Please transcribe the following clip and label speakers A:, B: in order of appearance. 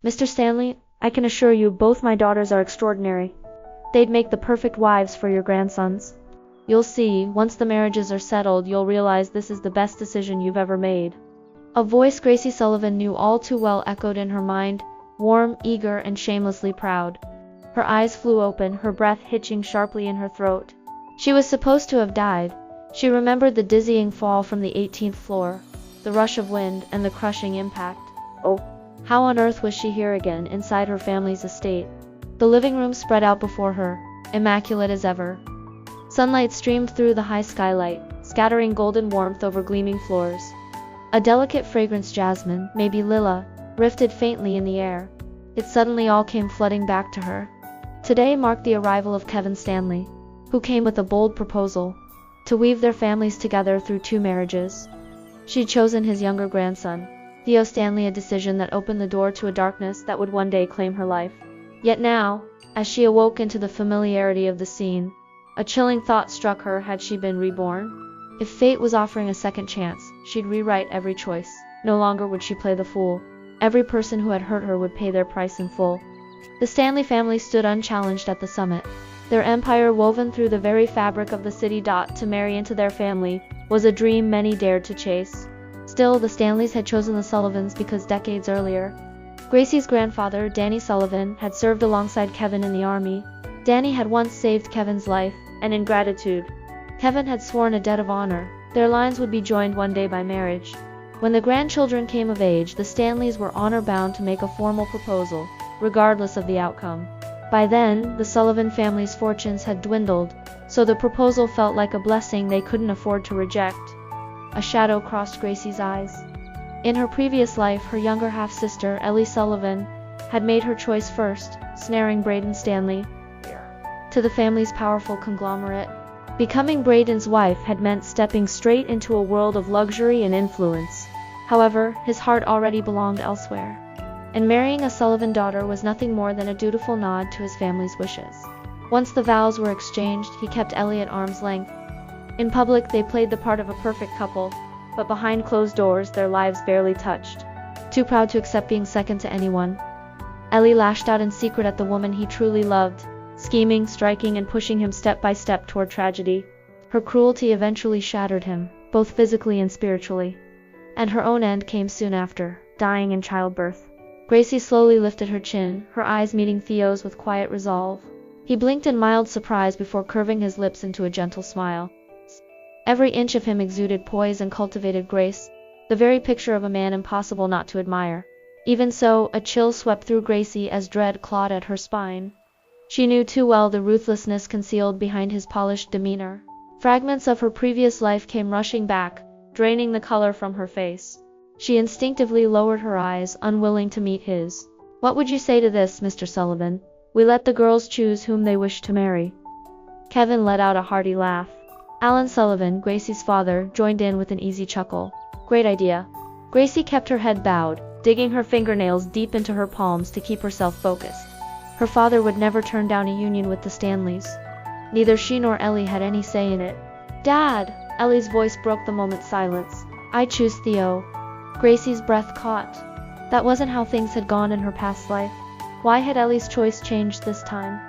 A: Mr. Stanley, I can assure you both my daughters are extraordinary. They'd make the perfect wives for your grandsons. You'll see, once the marriages are settled, you'll realize this is the best decision you've ever made. A voice Gracie Sullivan knew all too well echoed in her mind, warm, eager, and shamelessly proud. Her eyes flew open, her breath hitching sharply in her throat. She was supposed to have died. She remembered the dizzying fall from the 18th floor, the rush of wind, and the crushing impact. Oh, how on earth was she here again, inside her family's estate? The living room spread out before her, immaculate as ever. Sunlight streamed through the high skylight, scattering golden warmth over gleaming floors. A delicate fragrance, jasmine, maybe lilac, rifted faintly in the air. It suddenly all came flooding back to her. Today marked the arrival of Kevin Stanley, who came with a bold proposal to weave their families together through 2 marriages. She'd chosen his younger grandson, Theo Stanley, a decision that opened the door to a darkness that would one day claim her life. Yet now, as she awoke into the familiarity of the scene, a chilling thought struck her. Had she been reborn? If fate was offering a second chance, she'd rewrite every choice. No longer would she play the fool. Every person who had hurt her would pay their price in full. The Stanley family stood unchallenged at the summit, their empire woven through the very fabric of the city. To marry into their family was a dream many dared to chase. Still, the Stanleys had chosen the Sullivans because decades earlier, Gracie's grandfather, Danny Sullivan, had served alongside Kevin in the army. Danny had once saved Kevin's life, and in gratitude, Kevin had sworn a debt of honor. Their lines would be joined one day by marriage. When the grandchildren came of age, the Stanleys were honor-bound to make a formal proposal, regardless of the outcome. By then, the Sullivan family's fortunes had dwindled, so the proposal felt like a blessing they couldn't afford to reject. A shadow crossed Gracie's eyes. In her previous life, her younger half-sister, Ellie Sullivan, had made her choice first, snaring Brayden Stanley to the family's powerful conglomerate. Becoming Brayden's wife had meant stepping straight into a world of luxury and influence. However, his heart already belonged elsewhere, and marrying a Sullivan daughter was nothing more than a dutiful nod to his family's wishes. Once the vows were exchanged, he kept Ellie at arm's length. In public, they played the part of a perfect couple, but behind closed doors, their lives barely touched. Too proud to accept being second to anyone, Ellie lashed out in secret at the woman he truly loved, scheming, striking, and pushing him step by step toward tragedy. Her cruelty eventually shattered him, both physically and spiritually, and her own end came soon after, dying in childbirth. Gracie slowly lifted her chin, her eyes meeting Theo's with quiet resolve. He blinked in mild surprise before curving his lips into a gentle smile. Every inch of him exuded poise and cultivated grace, the very picture of a man impossible not to admire. Even so, a chill swept through Gracie as dread clawed at her spine. She knew too well the ruthlessness concealed behind his polished demeanor. Fragments of her previous life came rushing back, draining the color from her face. She instinctively lowered her eyes, unwilling to meet his. "What would you say to this, Mr. Sullivan? We let the girls choose whom they wish to marry." Kevin let out a hearty laugh. Alan Sullivan, Gracie's father, joined in with an easy chuckle. "Great idea." Gracie kept her head bowed, digging her fingernails deep into her palms to keep herself focused. Her father would never turn down a union with the Stanleys. Neither she nor Ellie had any say in it. "Dad!" Ellie's voice broke the moment's silence. "I choose Theo." Gracie's breath caught. That wasn't how things had gone in her past life. Why had Ellie's choice changed this time?